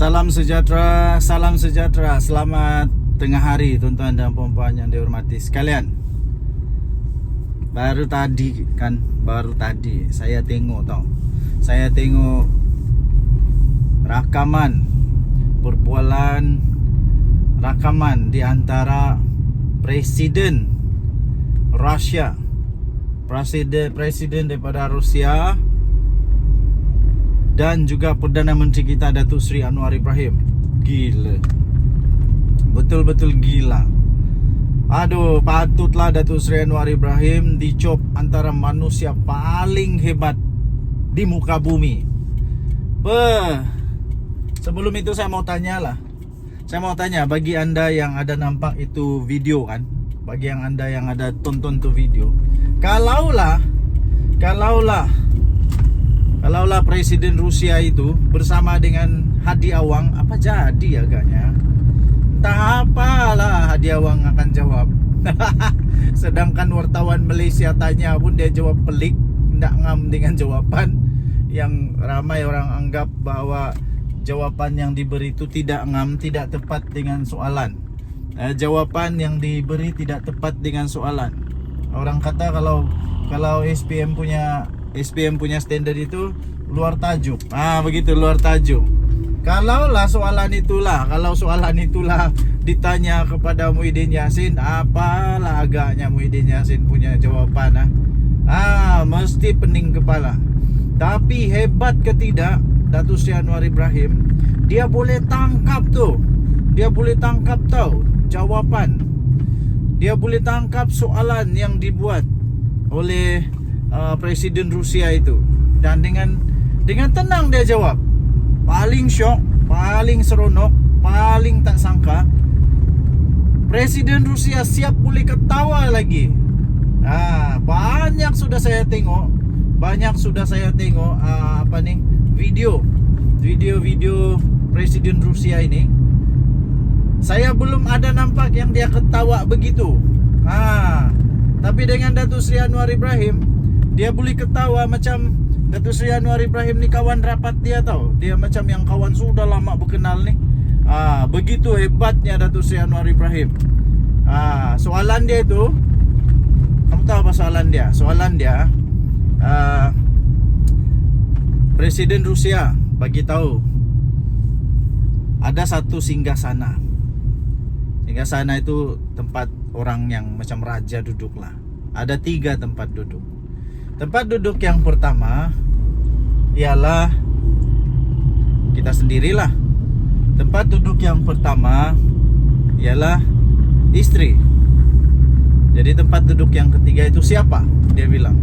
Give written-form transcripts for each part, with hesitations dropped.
Salam sejahtera, selamat tengah hari tuan-tuan dan puan-puan yang dihormati sekalian. Baru tadi saya tengok rakaman di antara Presiden Rusia, Presiden daripada Rusia, dan juga Perdana Menteri kita Datuk Seri Anwar Ibrahim. Gila, betul-betul gila. Aduh, patutlah Datuk Seri Anwar Ibrahim dicop antara manusia paling hebat di muka bumi. Sebelum itu saya mau tanya, bagi anda yang ada nampak itu video kan, bagi yang anda yang ada tonton tu video, kalaulah Presiden Rusia itu bersama dengan Hadi Awang, apa jadi agaknya? Entah apalah Hadi Awang akan jawab. Sedangkan wartawan Malaysia tanya pun dia jawab pelik, tidak ngam dengan jawaban yang ramai orang anggap bahwa jawaban yang diberi itu tidak ngam, tidak tepat dengan soalan. Jawaban yang diberi tidak tepat dengan soalan. Orang kata kalau SPM punya standar itu luar tajuk. Begitu, luar tajuk. Kalau soalan itulah ditanya kepada Muhyiddin Yassin, apalah agaknya Muhyiddin Yassin punya jawaban. Mesti pening kepala. Tapi hebat ke tidak Datuk Seri Anwar Ibrahim, dia boleh tangkap jawaban. Dia boleh tangkap soalan yang dibuat oleh Presiden Rusia itu, dan dengan tenang dia jawab. Paling syok, paling seronok, paling tak sangka Presiden Rusia siap boleh ketawa lagi. Banyak sudah saya tengok video Presiden Rusia ini. Saya belum ada nampak yang dia ketawa begitu. Tapi dengan Datuk Seri Anwar Ibrahim, dia boleh ketawa macam Datuk Seri Anwar Ibrahim ni kawan rapat dia tau. Dia macam yang kawan sudah lama berkenal ni. Begitu hebatnya Datuk Seri Anwar Ibrahim. Soalan dia itu, kamu tahu apa soalan dia? Soalan dia, Presiden Rusia bagi tahu ada satu singgahsana. Singgahsana itu tempat orang yang macam raja duduk lah. Ada 3 tempat duduk. Tempat duduk yang pertama ialah kita sendirilah. Tempat duduk yang pertama ialah isteri. Jadi tempat duduk yang ketiga itu siapa? Dia bilang.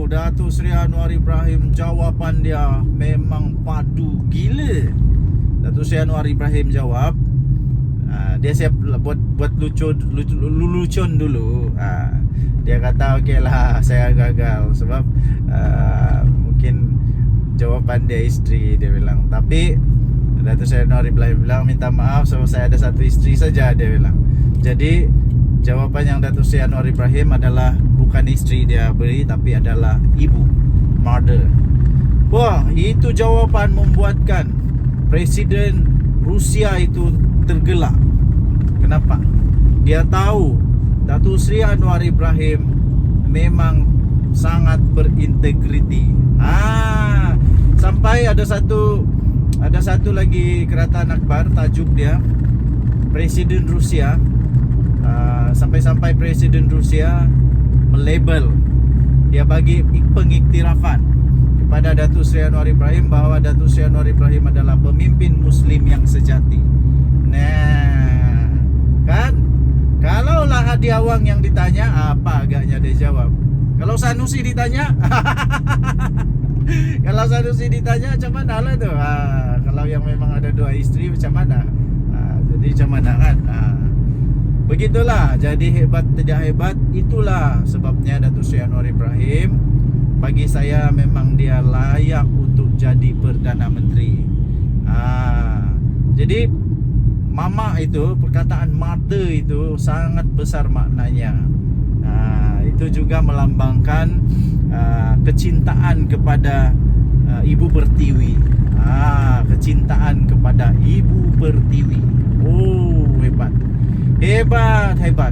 Datuk Seri Anwar Ibrahim, jawapan dia memang padu gila. Datuk Seri Anwar Ibrahim jawab, dia siap buat lucun dulu. Dia kata okey lah, saya gagal sebab mungkin jawapan dia isteri, dia bilang. Tapi Datuk Seri Anwar Ibrahim bilang minta maaf sebab saya ada satu isteri saja, dia bilang. Jadi jawapan yang Datuk Seri Anwar Ibrahim adalah bukan isteri dia beri, tapi adalah ibu, mother. Itu jawapan membuatkan Presiden Rusia itu tergelak. Kenapa? Dia tahu Datuk Seri Anwar Ibrahim memang sangat berintegriti. Sampai ada satu lagi keratan akhbar, tajuk dia Presiden Rusia. Sampai Presiden Rusia melabel, dia bagi pengiktirafan kepada Datuk Seri Anwar Ibrahim bahwa Datuk Seri Anwar Ibrahim adalah pemimpin Muslim yang sejati. Kan? Kalaulah Hadi Awang yang ditanya, apa agaknya dia jawab? Kalau Sanusi ditanya, macam mana lah tu? Kalau yang memang ada 2 isteri macam mana? Jadi macam mana kan? Begitulah. Jadi hebat tidak hebat, itulah sebabnya Datuk Seri Anwar Ibrahim, bagi saya memang dia layak untuk jadi Perdana Menteri. Jadi mama itu, perkataan mother itu sangat besar maknanya. Itu juga melambangkan kecintaan kepada Ibu Pertiwi. kecintaan kepada Ibu Pertiwi. Oh, hebat. Hebat, hebat.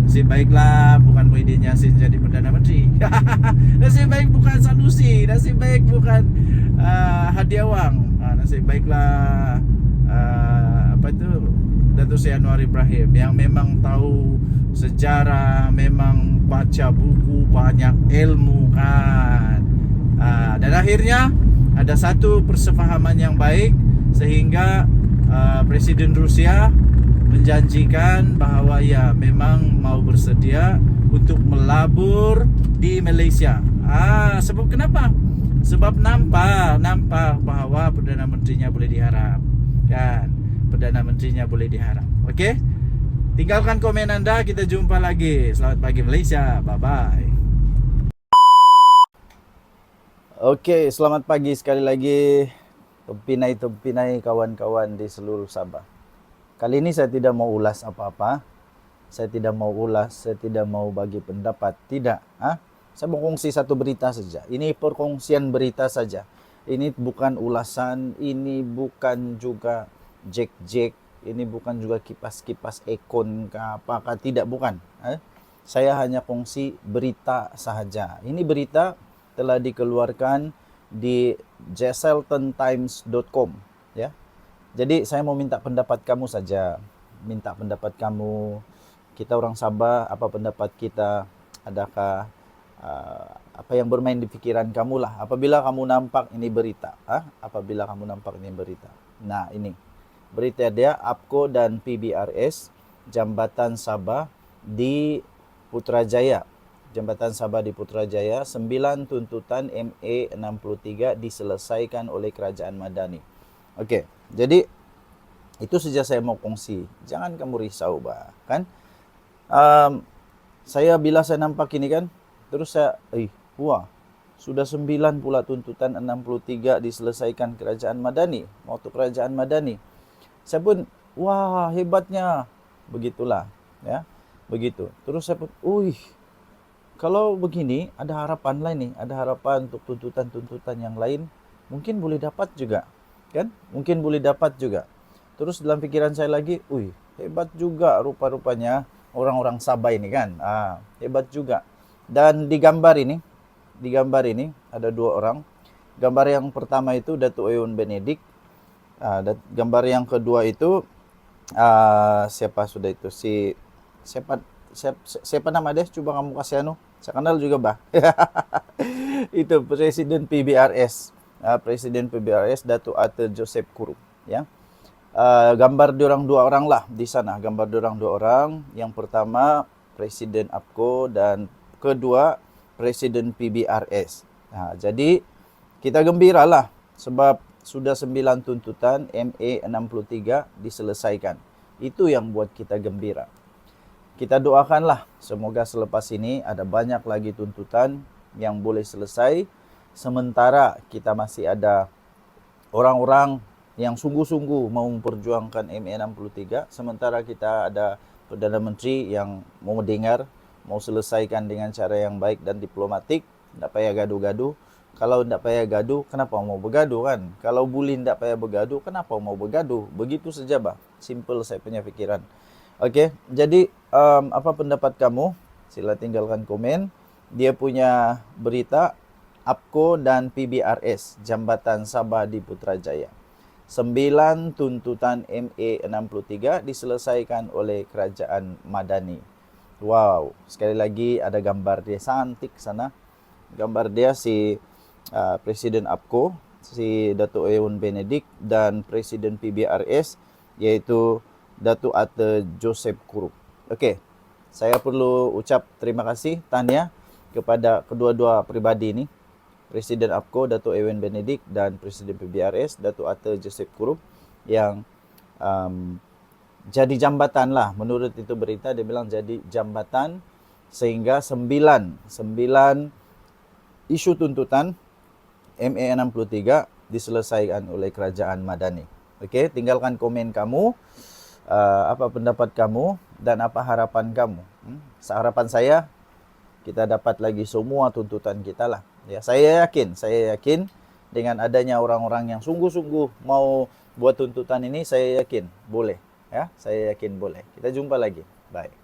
Nasib baiklah bukan Muhyiddin Yassin jadi Perdana Menteri. Nasib baik bukan Sanusi. Nasib baik bukan Hadi Awang. Nasib baiklah Datuk Seri Anwar Ibrahim yang memang tahu sejarah, memang baca buku, banyak ilmu kan. Dan akhirnya ada satu persefahaman yang baik sehingga Presiden Rusia menjanjikan bahawa ya memang mau bersedia untuk melabur di Malaysia. Sebab kenapa? Sebab nampak bahawa Perdana Menterinya boleh diharap. Kan? Perdana Menterinya boleh diharap. Okey? Tinggalkan komen anda, kita jumpa lagi. Selamat pagi Malaysia. Bye-bye. Okey, selamat pagi sekali lagi Tempinai kawan-kawan di seluruh Sabah. Kali ini saya tidak mau ulas apa-apa. Saya tidak mau bagi pendapat. Tidak. Saya mau kongsi satu berita saja. Ini perkongsian berita saja. Ini bukan ulasan, ini bukan juga jek-jek, ini bukan juga kipas-kipas ekon ke apakah, tidak, bukan. Saya hanya kongsi berita sahaja. Ini berita telah dikeluarkan di jesseltontimes.com, ya. Jadi saya mau minta pendapat kamu saja. Minta pendapat kamu. Kita orang Sabah, apa pendapat kita? Adakah apa yang bermain di pikiran kamu lah apabila kamu nampak ini berita. Apabila kamu nampak ini berita. Nah, ini berita dia, APCO dan PBRS Jambatan Sabah di Putrajaya. Jambatan Sabah di Putrajaya, 9 tuntutan MA 63 diselesaikan oleh Kerajaan Madani. Okey, jadi itu saja saya mau kongsi. Jangan kamu risau, kan? Bila saya nampak ini kan, terus saya, sudah 9 pula tuntutan 63 diselesaikan Kerajaan Madani, waktu Kerajaan Madani. Saya pun, wah, hebatnya. Begitulah, ya. Begitu. Terus saya pun, kalau begini ada harapan lain nih, ada harapan untuk tuntutan-tuntutan yang lain, mungkin boleh dapat juga, kan? Mungkin boleh dapat juga. Terus dalam pikiran saya lagi, hebat juga rupa-rupanya orang-orang Sabah ini kan. Hebat juga. Dan di gambar ini ada 2 orang. Gambar yang pertama itu Datuk Ewan Benedict. Gambar yang kedua itu siapa sudah itu, siapa nama dia? Coba kamu kasih saya kenal juga itu Presiden PBRS. Presiden PBRS Datuk Arthur Joseph Kurup, ya. Gambar diorang 2 orang lah di sana. Gambar diorang 2 orang. Yang pertama Presiden APCO dan kedua Presiden PBRS. Jadi kita gembiralah sebab sudah 9 tuntutan MA 63 diselesaikan. Itu yang buat kita gembira. Kita doakanlah semoga selepas ini ada banyak lagi tuntutan yang boleh selesai. Sementara kita masih ada orang-orang yang sungguh-sungguh mau memperjuangkan MA 63. Sementara kita ada Perdana Menteri yang mau mendengar, mau selesaikan dengan cara yang baik dan diplomatik. Tak payah gaduh-gaduh. Kalau tak payah gaduh, kenapa mau bergaduh kan? Kalau boleh tak payah bergaduh, kenapa mau bergaduh? Begitu saja Simple saya punya pikiran. Okey, jadi apa pendapat kamu? Sila tinggalkan komen. Dia punya berita APCO dan PBRS Jambatan Sabah di Putrajaya. 9 tuntutan MA 63 diselesaikan oleh Kerajaan Madani. Wow, sekali lagi ada gambar dia cantik sana. Gambar dia si Presiden APCO, si Datuk Ewan Benedict dan Presiden PBRS yaitu Datuk Arthur Joseph Kurup. Okey, saya perlu ucap terima kasih, tahniah kepada kedua-dua pribadi ini, Presiden APCO Datuk Ewan Benedict dan Presiden PBRS Datuk Arthur Joseph Kurup yang jadi jambatan lah. Menurut itu berita dia bilang jadi jambatan sehingga 9 isu tuntutan MA 63 diselesaikan oleh Kerajaan Madani. Okey, tinggalkan komen kamu. Apa pendapat kamu dan apa harapan kamu? Seharapan saya kita dapat lagi semua tuntutan kita lah. Ya, saya yakin dengan adanya orang-orang yang sungguh-sungguh mau buat tuntutan ini, saya yakin boleh. Ya, saya yakin boleh. Kita jumpa lagi. Bye.